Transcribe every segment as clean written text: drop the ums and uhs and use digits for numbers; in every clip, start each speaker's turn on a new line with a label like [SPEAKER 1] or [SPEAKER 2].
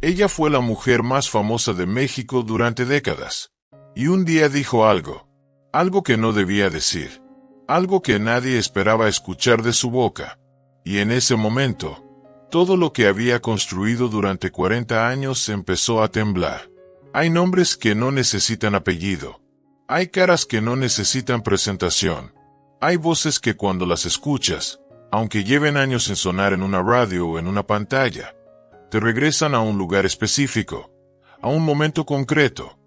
[SPEAKER 1] Ella fue la mujer más famosa de México durante décadas. Y un día dijo algo que no debía decir, algo que nadie esperaba escuchar de su boca. Y en ese momento, todo lo que había construido durante 40 años empezó a temblar. Hay nombres que no necesitan apellido. Hay caras que no necesitan presentación. Hay voces que cuando las escuchas, aunque lleven años en sonar en una radio o en una pantalla, te regresan a un lugar específico, a un momento concreto,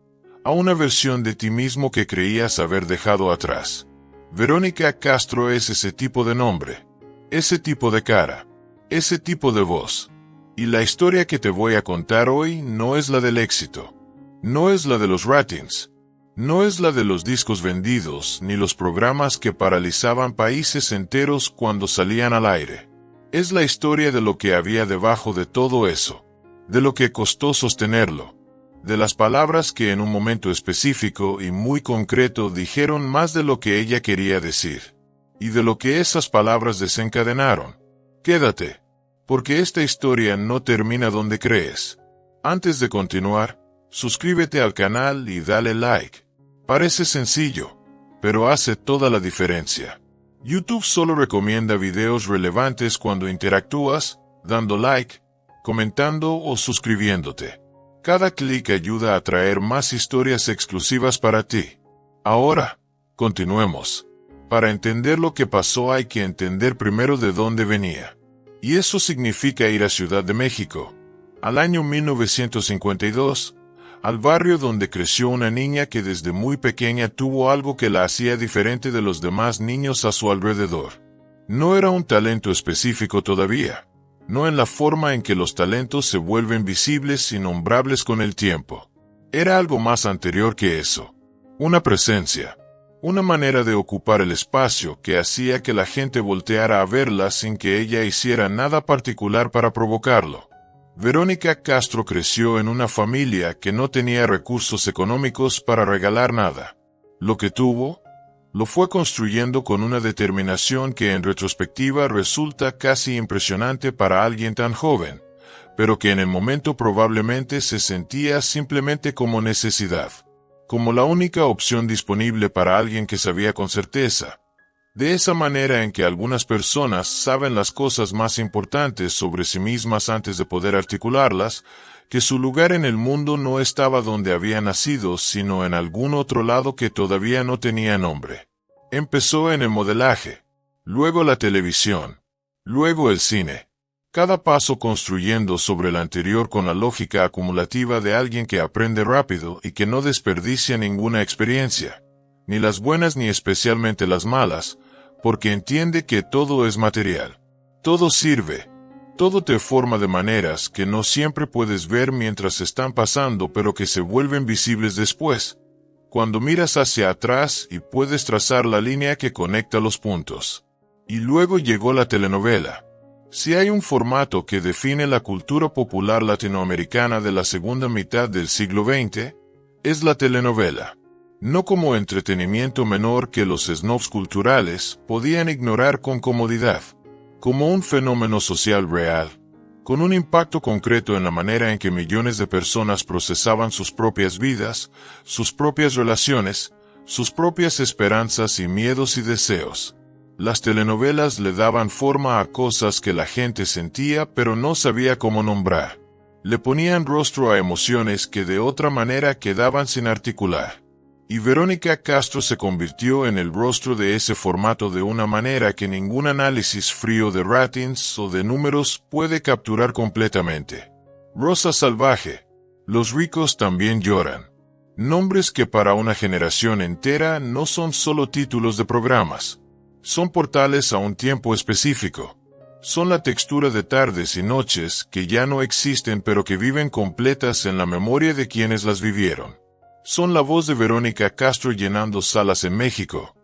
[SPEAKER 1] a una versión de ti mismo que creías haber dejado atrás. Verónica Castro es ese tipo de nombre, ese tipo de cara, ese tipo de voz. Y la historia que te voy a contar hoy no es la del éxito, no es la de los ratings, no es la de los discos vendidos ni los programas que paralizaban países enteros cuando salían al aire. Es la historia de lo que había debajo de todo eso, de lo que costó sostenerlo, de las palabras que en un momento específico y muy concreto dijeron más de lo que ella quería decir, y de lo que esas palabras desencadenaron. Quédate, porque esta historia no termina donde crees. Antes de continuar, suscríbete al canal y dale like. Parece sencillo, pero hace toda la diferencia. YouTube solo recomienda videos relevantes cuando interactúas, dando like, comentando o suscribiéndote. Cada clic ayuda a traer más historias exclusivas para ti. Ahora, continuemos. Para entender lo que pasó hay que entender primero de dónde venía. Y eso significa ir a Ciudad de México, al año 1952, al barrio donde creció una niña que desde muy pequeña tuvo algo que la hacía diferente de los demás niños a su alrededor. No era un talento específico todavía, no en la forma en que los talentos se vuelven visibles y nombrables con el tiempo. Era algo más anterior que eso. Una presencia, una manera de ocupar el espacio que hacía que la gente volteara a verla sin que ella hiciera nada particular para provocarlo. Verónica Castro creció en una familia que no tenía recursos económicos para regalar nada. Lo que tuvo, lo fue construyendo con una determinación que en retrospectiva resulta casi impresionante para alguien tan joven, pero que en el momento probablemente se sentía simplemente como necesidad, como la única opción disponible para alguien que sabía con certeza. De esa manera en que algunas personas saben las cosas más importantes sobre sí mismas antes de poder articularlas, que su lugar en el mundo no estaba donde había nacido, sino en algún otro lado que todavía no tenía nombre. Empezó en el modelaje, luego la televisión, luego el cine. Cada paso construyendo sobre el anterior con la lógica acumulativa de alguien que aprende rápido y que no desperdicia ninguna experiencia, ni las buenas ni especialmente las malas, porque entiende que todo es material. Todo sirve. Todo te forma de maneras que no siempre puedes ver mientras están pasando, pero que se vuelven visibles después, cuando miras hacia atrás y puedes trazar la línea que conecta los puntos. Y luego llegó la telenovela. Si hay un formato que define la cultura popular latinoamericana de la segunda mitad del siglo XX, es la telenovela. No como entretenimiento menor que los snobs culturales podían ignorar con comodidad, como un fenómeno social real, con un impacto concreto en la manera en que millones de personas procesaban sus propias vidas, sus propias relaciones, sus propias esperanzas y miedos y deseos. Las telenovelas le daban forma a cosas que la gente sentía pero no sabía cómo nombrar. Le ponían rostro a emociones que de otra manera quedaban sin articular. Y Verónica Castro se convirtió en el rostro de ese formato de una manera que ningún análisis frío de ratings o de números puede capturar completamente. Rosa Salvaje. Los ricos también lloran. Nombres que para una generación entera no son solo títulos de programas. Son portales a un tiempo específico. Son la textura de tardes y noches que ya no existen pero que viven completas en la memoria de quienes las vivieron. Son la voz de Verónica Castro llenando salas en México,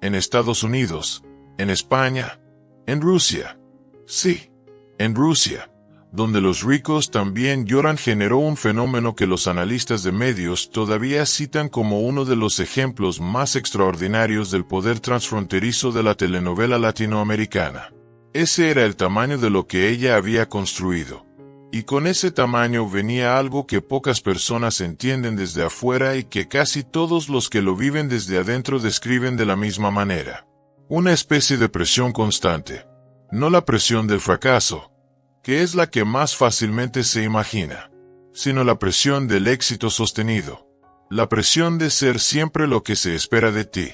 [SPEAKER 1] en Estados Unidos, en España, en Rusia. Sí, en Rusia, donde los ricos también lloran, generó un fenómeno que los analistas de medios todavía citan como uno de los ejemplos más extraordinarios del poder transfronterizo de la telenovela latinoamericana. Ese era el tamaño de lo que ella había construido. Y con ese tamaño venía algo que pocas personas entienden desde afuera y que casi todos los que lo viven desde adentro describen de la misma manera. Una especie de presión constante. No la presión del fracaso, que es la que más fácilmente se imagina, sino la presión del éxito sostenido. La presión de ser siempre lo que se espera de ti.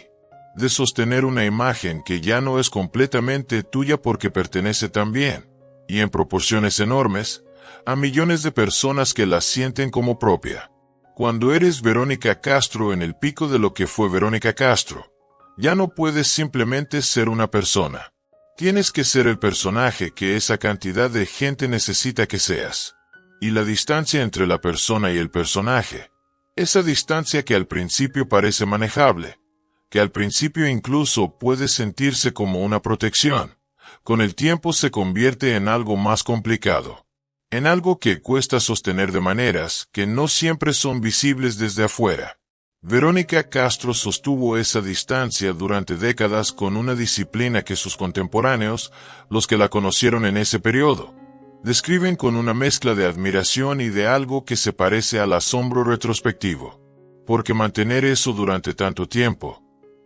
[SPEAKER 1] De sostener una imagen que ya no es completamente tuya porque pertenece también, y en proporciones enormes, a millones de personas que la sienten como propia. Cuando eres Verónica Castro en el pico de lo que fue Verónica Castro, ya no puedes simplemente ser una persona. Tienes que ser el personaje que esa cantidad de gente necesita que seas. Y la distancia entre la persona y el personaje, esa distancia que al principio parece manejable, que al principio incluso puede sentirse como una protección, con el tiempo se convierte en algo más complicado. En algo que cuesta sostener de maneras que no siempre son visibles desde afuera. Verónica Castro sostuvo esa distancia durante décadas con una disciplina que sus contemporáneos, los que la conocieron en ese periodo, describen con una mezcla de admiración y de algo que se parece al asombro retrospectivo. Porque mantener eso durante tanto tiempo,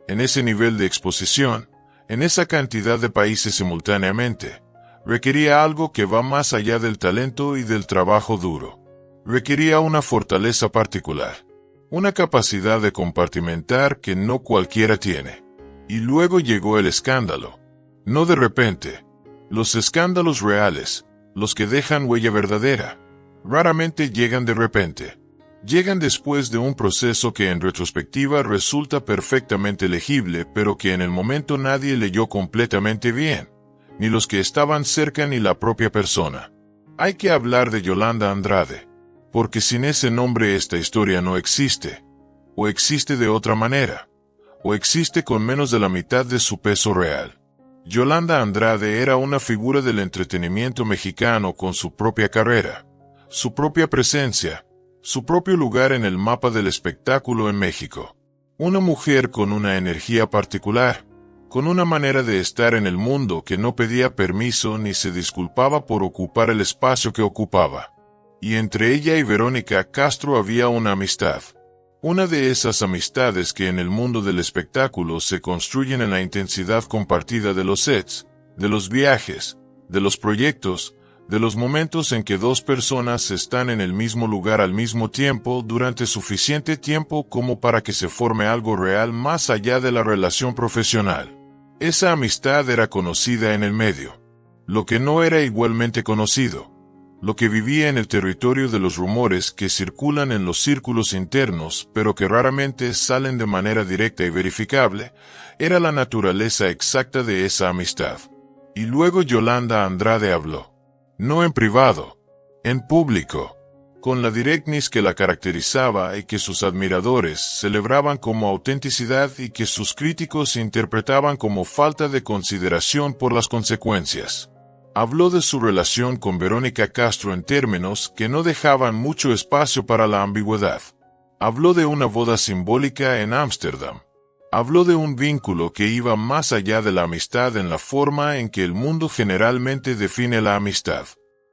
[SPEAKER 1] en ese nivel de exposición, en esa cantidad de países simultáneamente, requería algo que va más allá del talento y del trabajo duro. Requería una fortaleza particular, una capacidad de compartimentar que no cualquiera tiene. Y luego llegó el escándalo. No de repente. Los escándalos reales, los que dejan huella verdadera, raramente llegan de repente. Llegan después de un proceso que en retrospectiva resulta perfectamente legible, pero que en el momento nadie leyó completamente bien, ni los que estaban cerca ni la propia persona. Hay que hablar de Yolanda Andrade, porque sin ese nombre esta historia no existe, o existe de otra manera, o existe con menos de la mitad de su peso real. Yolanda Andrade era una figura del entretenimiento mexicano con su propia carrera, su propia presencia, su propio lugar en el mapa del espectáculo en México. Una mujer con una energía particular, con una manera de estar en el mundo que no pedía permiso ni se disculpaba por ocupar el espacio que ocupaba. Y entre ella y Verónica Castro había una amistad. Una de esas amistades que en el mundo del espectáculo se construyen en la intensidad compartida de los sets, de los viajes, de los proyectos, de los momentos en que dos personas están en el mismo lugar al mismo tiempo durante suficiente tiempo como para que se forme algo real más allá de la relación profesional. Esa amistad era conocida en el medio. Lo que no era igualmente conocido, lo que vivía en el territorio de los rumores que circulan en los círculos internos pero que raramente salen de manera directa y verificable, era la naturaleza exacta de esa amistad. Y luego Yolanda Andrade habló. No en privado, en público, con la directness que la caracterizaba y que sus admiradores celebraban como autenticidad y que sus críticos interpretaban como falta de consideración por las consecuencias. Habló de su relación con Verónica Castro en términos que no dejaban mucho espacio para la ambigüedad. Habló de una boda simbólica en Ámsterdam. Habló de un vínculo que iba más allá de la amistad en la forma en que el mundo generalmente define la amistad.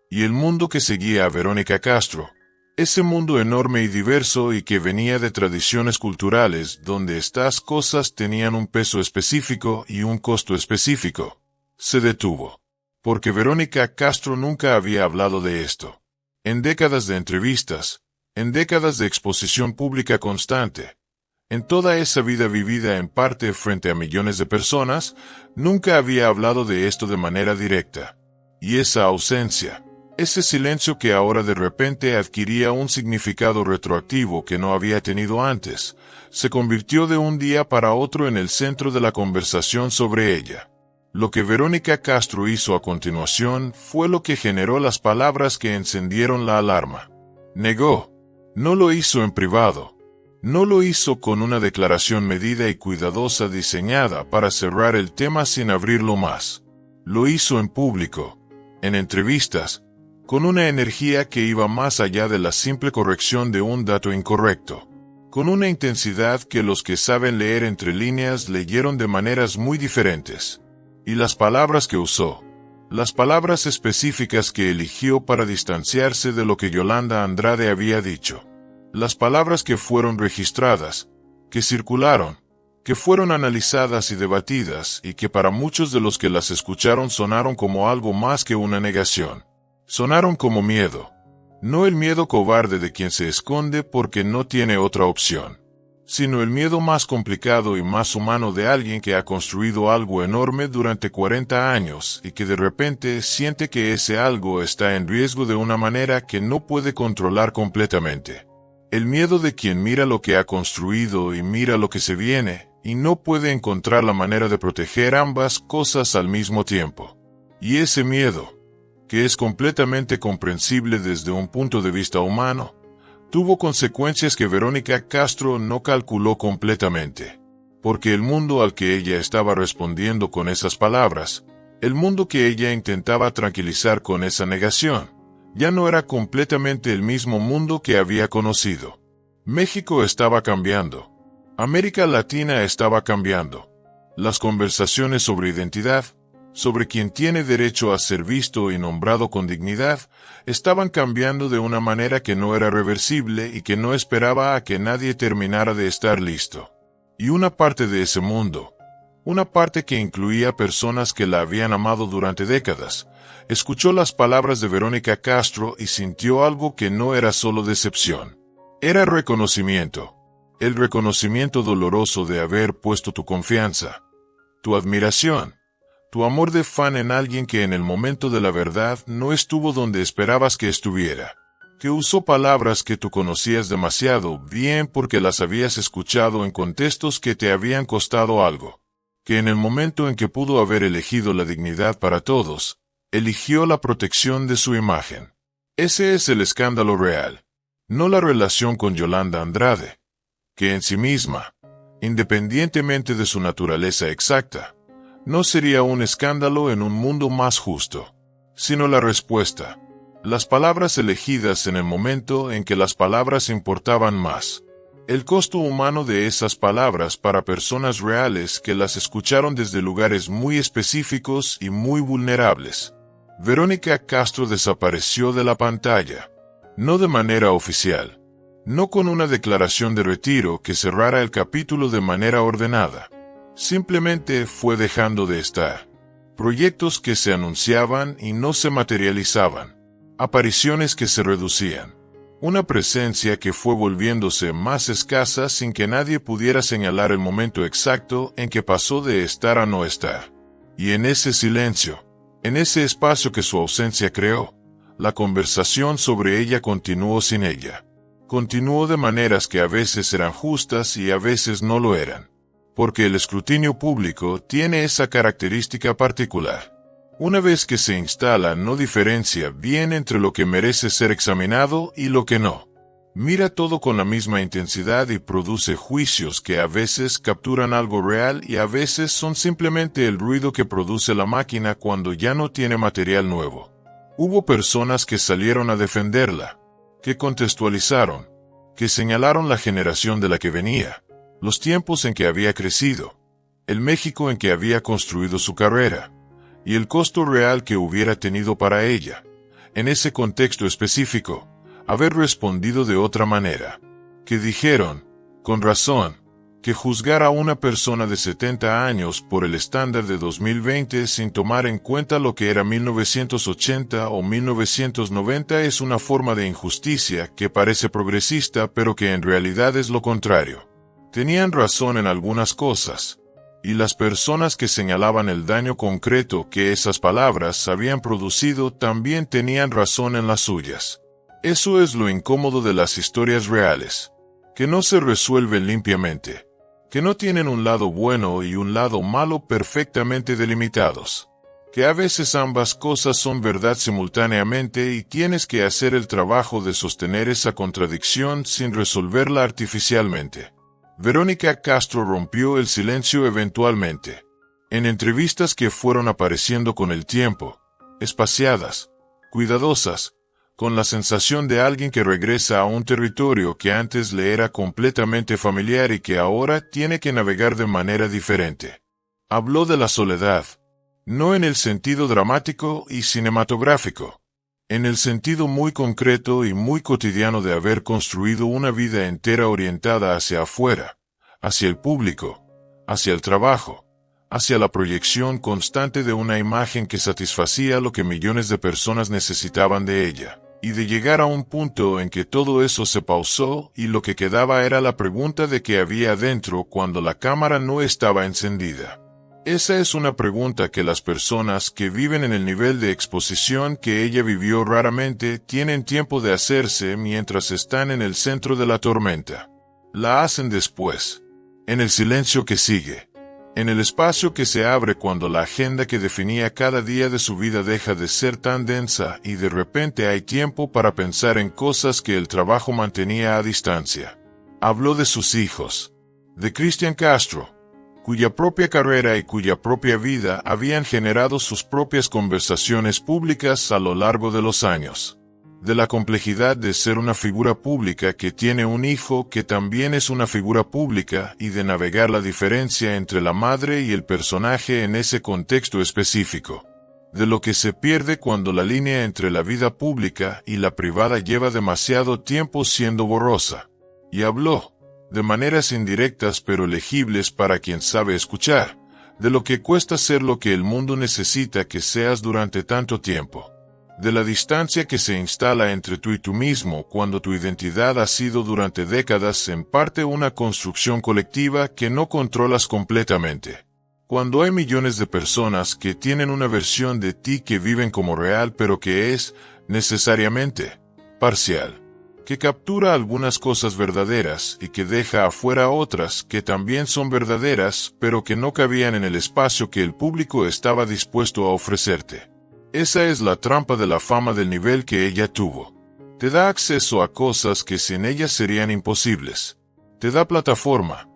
[SPEAKER 1] Y el mundo que seguía a Verónica Castro, ese mundo enorme y diverso y que venía de tradiciones culturales donde estas cosas tenían un peso específico y un costo específico, se detuvo. Porque Verónica Castro nunca había hablado de esto. En décadas de entrevistas, en décadas de exposición pública constante, en toda esa vida vivida en parte frente a millones de personas, nunca había hablado de esto de manera directa. Y esa ausencia, ese silencio que ahora de repente adquiría un significado retroactivo que no había tenido antes, se convirtió de un día para otro en el centro de la conversación sobre ella. Lo que Verónica Castro hizo a continuación fue lo que generó las palabras que encendieron la alarma. Negó. No lo hizo en privado. No lo hizo con una declaración medida y cuidadosa diseñada para cerrar el tema sin abrirlo más. Lo hizo en público, en entrevistas, con una energía que iba más allá de la simple corrección de un dato incorrecto, con una intensidad que los que saben leer entre líneas leyeron de maneras muy diferentes. Y las palabras que usó, Las palabras específicas que eligió para distanciarse de lo que Yolanda Andrade había dicho. Las palabras que fueron registradas, que circularon, que fueron analizadas y debatidas, y que para muchos de los que las escucharon sonaron como algo más que una negación. Sonaron como miedo. No el miedo cobarde de quien se esconde porque no tiene otra opción, sino el miedo más complicado y más humano de alguien que ha construido algo enorme durante 40 años y que de repente siente que ese algo está en riesgo de una manera que no puede controlar completamente. El miedo de quien mira lo que ha construido y mira lo que se viene, y no puede encontrar la manera de proteger ambas cosas al mismo tiempo. Y ese miedo, que es completamente comprensible desde un punto de vista humano, tuvo consecuencias que Verónica Castro no calculó completamente. Porque el mundo al que ella estaba respondiendo con esas palabras, el mundo que ella intentaba tranquilizar con esa negación, ya no era completamente el mismo mundo que había conocido. México estaba cambiando. América Latina estaba cambiando. Las conversaciones sobre identidad, sobre quien tiene derecho a ser visto y nombrado con dignidad, estaban cambiando de una manera que no era reversible y que no esperaba a que nadie terminara de estar listo. Y una parte de ese mundo, una parte que incluía personas que la habían amado durante décadas, escuchó las palabras de Verónica Castro y sintió algo que no era solo decepción. Era reconocimiento. El reconocimiento doloroso de haber puesto tu confianza, tu admiración, tu amor de fan en alguien que en el momento de la verdad no estuvo donde esperabas que estuviera, que usó palabras que tú conocías demasiado bien porque las habías escuchado en contextos que te habían costado algo, que en el momento en que pudo haber elegido la dignidad para todos, eligió la protección de su imagen. Ese es el escándalo real, no la relación con Yolanda Andrade, que en sí misma, independientemente de su naturaleza exacta, no sería un escándalo en un mundo más justo, sino la respuesta, las palabras elegidas en el momento en que las palabras importaban más, el costo humano de esas palabras para personas reales que las escucharon desde lugares muy específicos y muy vulnerables. Verónica Castro desapareció de la pantalla, no de manera oficial, no con una declaración de retiro que cerrara el capítulo de manera ordenada. Simplemente fue dejando de estar. Proyectos que se anunciaban y no se materializaban. Apariciones que se reducían. Una presencia que fue volviéndose más escasa sin que nadie pudiera señalar el momento exacto en que pasó de estar a no estar. Y en ese silencio, en ese espacio que su ausencia creó, la conversación sobre ella continuó sin ella. Continuó de maneras que a veces eran justas y a veces no lo eran. Porque el escrutinio público tiene esa característica particular. Una vez que se instala, no diferencia bien entre lo que merece ser examinado y lo que no. Mira todo con la misma intensidad y produce juicios que a veces capturan algo real y a veces son simplemente el ruido que produce la máquina cuando ya no tiene material nuevo. Hubo personas que salieron a defenderla, que contextualizaron, que señalaron la generación de la que venía, los tiempos en que había crecido, el México en que había construido su carrera, y el costo real que hubiera tenido para ella, en ese contexto específico, haber respondido de otra manera. Que dijeron, con razón, que juzgar a una persona de 70 años por el estándar de 2020 sin tomar en cuenta lo que era 1980 o 1990 es una forma de injusticia que parece progresista pero que en realidad es lo contrario. Tenían razón en algunas cosas, y las personas que señalaban el daño concreto que esas palabras habían producido también tenían razón en las suyas. Eso es lo incómodo de las historias reales, que no se resuelven limpiamente, que no tienen un lado bueno y un lado malo perfectamente delimitados, que a veces ambas cosas son verdad simultáneamente y tienes que hacer el trabajo de sostener esa contradicción sin resolverla artificialmente. Verónica Castro rompió el silencio eventualmente, en entrevistas que fueron apareciendo con el tiempo, espaciadas, cuidadosas, con la sensación de alguien que regresa a un territorio que antes le era completamente familiar y que ahora tiene que navegar de manera diferente. Habló de la soledad, No en el sentido dramático y cinematográfico. En el sentido muy concreto y muy cotidiano de haber construido una vida entera orientada hacia afuera, hacia el público, hacia el trabajo, hacia la proyección constante de una imagen que satisfacía lo que millones de personas necesitaban de ella, y de llegar a un punto en que todo eso se pausó y lo que quedaba era la pregunta de qué había adentro cuando la cámara no estaba encendida. Esa es una pregunta que las personas que viven en el nivel de exposición que ella vivió raramente tienen tiempo de hacerse mientras están en el centro de la tormenta. La hacen después, en el silencio que sigue, en el espacio que se abre cuando la agenda que definía cada día de su vida deja de ser tan densa y de repente hay tiempo para pensar en cosas que el trabajo mantenía a distancia. Habló de sus hijos, de Cristian Castro, cuya propia carrera y cuya propia vida habían generado sus propias conversaciones públicas a lo largo de los años. De la complejidad de ser una figura pública que tiene un hijo que también es una figura pública y de navegar la diferencia entre la madre y el personaje en ese contexto específico. De lo que se pierde cuando la línea entre la vida pública y la privada lleva demasiado tiempo siendo borrosa. Y habló, de maneras indirectas pero legibles para quien sabe escuchar, de lo que cuesta ser lo que el mundo necesita que seas durante tanto tiempo. De la distancia que se instala entre tú y tú mismo cuando tu identidad ha sido durante décadas en parte una construcción colectiva que no controlas completamente. Cuando hay millones de personas que tienen una versión de ti que viven como real pero que es, necesariamente, parcial, que captura algunas cosas verdaderas y que deja afuera otras que también son verdaderas pero que no cabían en el espacio que el público estaba dispuesto a ofrecerte. Esa es la trampa de la fama del nivel que ella tuvo. Te da acceso a cosas que sin ella serían imposibles. Te da plataforma.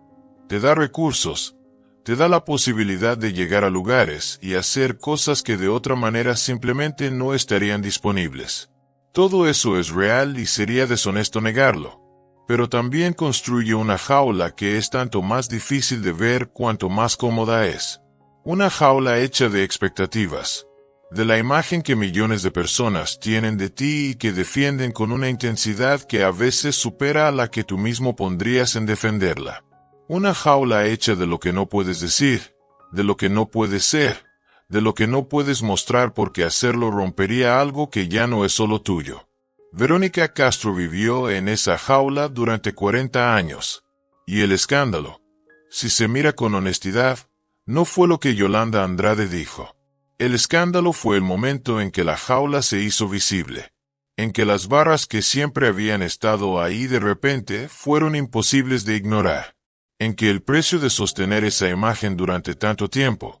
[SPEAKER 1] Te da recursos. Te da la posibilidad de llegar a lugares y hacer cosas que de otra manera simplemente no estarían disponibles. Todo eso es real y sería deshonesto negarlo. Pero también construye una jaula que es tanto más difícil de ver cuanto más cómoda es. Una jaula hecha de expectativas. De la imagen que millones de personas tienen de ti y que defienden con una intensidad que a veces supera a la que tú mismo pondrías en defenderla. Una jaula hecha de lo que no puedes decir, de lo que no puedes ser, de lo que no puedes mostrar porque hacerlo rompería algo que ya no es solo tuyo. Verónica Castro vivió en esa jaula durante 40 años. Y el escándalo, si se mira con honestidad, no fue lo que Yolanda Andrade dijo. El escándalo fue el momento en que la jaula se hizo visible, en que las barras que siempre habían estado ahí de repente fueron imposibles de ignorar, en que el precio de sostener esa imagen durante tanto tiempo,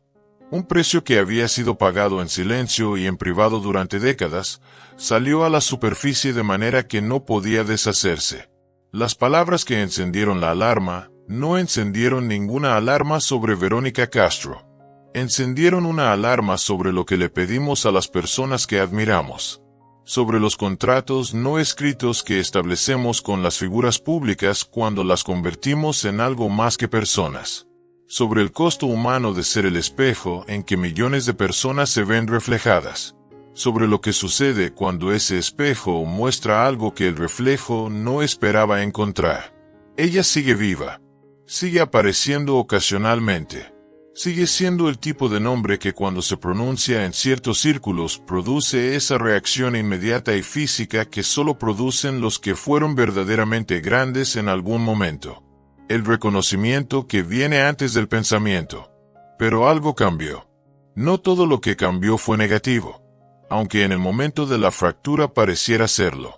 [SPEAKER 1] un precio que había sido pagado en silencio y en privado durante décadas, salió a la superficie de manera que no podía deshacerse. Las palabras que encendieron la alarma no encendieron ninguna alarma sobre Verónica Castro. Encendieron una alarma sobre lo que le pedimos a las personas que admiramos, sobre los contratos no escritos que establecemos con las figuras públicas cuando las convertimos en algo más que personas, sobre el costo humano de ser el espejo en que millones de personas se ven reflejadas, sobre lo que sucede cuando ese espejo muestra algo que el reflejo no esperaba encontrar. Ella sigue viva, sigue apareciendo ocasionalmente. Sigue siendo el tipo de nombre que cuando se pronuncia en ciertos círculos produce esa reacción inmediata y física que solo producen los que fueron verdaderamente grandes en algún momento. El reconocimiento que viene antes del pensamiento. Pero algo cambió. No todo lo que cambió fue negativo, aunque en el momento de la fractura pareciera serlo.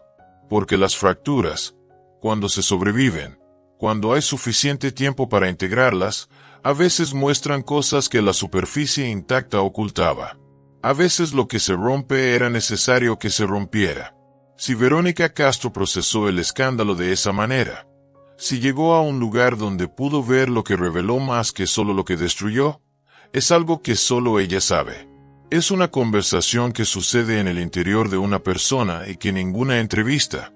[SPEAKER 1] Porque las fracturas, cuando se sobreviven, cuando hay suficiente tiempo para integrarlas, a veces muestran cosas que la superficie intacta ocultaba. A veces lo que se rompe era necesario que se rompiera. Si Verónica Castro procesó el escándalo de esa manera, si llegó a un lugar donde pudo ver lo que reveló más que solo lo que destruyó, es algo que solo ella sabe. Es una conversación que sucede en el interior de una persona y que ninguna entrevista,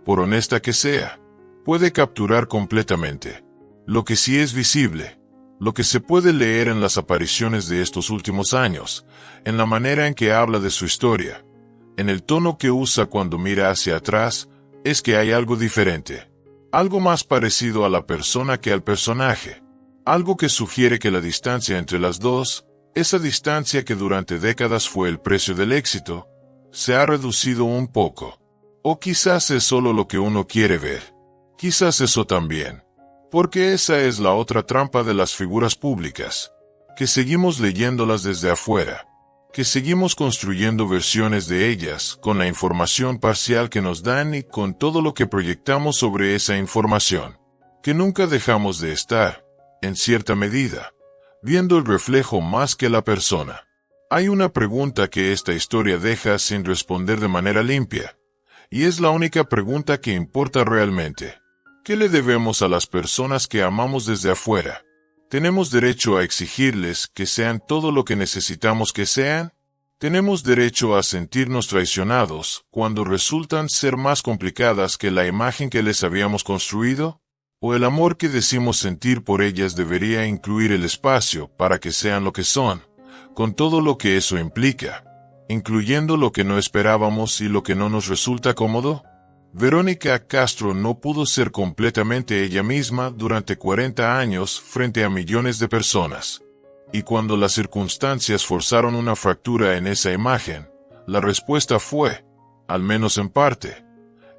[SPEAKER 1] por honesta que sea, puede capturar completamente. Lo que sí es visible, Lo que se puede leer en las apariciones de estos últimos años, en la manera en que habla de su historia, en el tono que usa cuando mira hacia atrás, es que hay algo diferente. Algo más parecido a la persona que al personaje. Algo que sugiere que la distancia entre las dos, esa distancia que durante décadas fue el precio del éxito, se ha reducido un poco. O quizás es solo lo que uno quiere ver. Quizás eso también. Porque esa es la otra trampa de las figuras públicas. Que seguimos leyéndolas desde afuera. Que seguimos construyendo versiones de ellas con la información parcial que nos dan y con todo lo que proyectamos sobre esa información. Que nunca dejamos de estar, en cierta medida, viendo el reflejo más que la persona. Hay una pregunta que esta historia deja sin responder de manera limpia, y es la única pregunta que importa realmente. ¿Qué le debemos a las personas que amamos desde afuera? ¿Tenemos derecho a exigirles que sean todo lo que necesitamos que sean? ¿Tenemos derecho a sentirnos traicionados cuando resultan ser más complicadas que la imagen que les habíamos construido? ¿O el amor que decimos sentir por ellas debería incluir el espacio para que sean lo que son, con todo lo que eso implica, incluyendo lo que no esperábamos y lo que no nos resulta cómodo? Verónica Castro no pudo ser completamente ella misma durante 40 años frente a millones de personas. Y cuando las circunstancias forzaron una fractura en esa imagen, la respuesta fue, al menos en parte,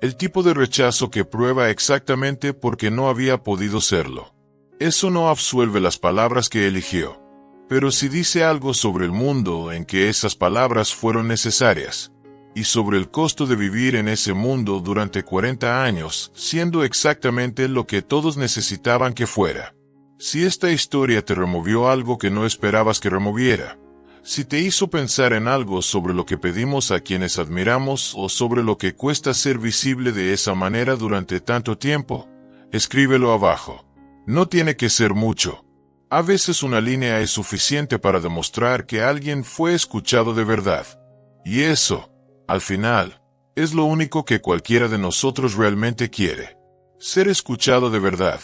[SPEAKER 1] el tipo de rechazo que prueba exactamente porque no había podido serlo. Eso no absuelve las palabras que eligió, pero sí dice algo sobre el mundo en que esas palabras fueron necesarias, y sobre el costo de vivir en ese mundo durante 40 años, siendo exactamente lo que todos necesitaban que fuera. Si esta historia te removió algo que no esperabas que removiera, si te hizo pensar en algo sobre lo que pedimos a quienes admiramos o sobre lo que cuesta ser visible de esa manera durante tanto tiempo, escríbelo abajo. No tiene que ser mucho. A veces una línea es suficiente para demostrar que alguien fue escuchado de verdad. Y eso, al final, es lo único que cualquiera de nosotros realmente quiere. Ser escuchado de verdad.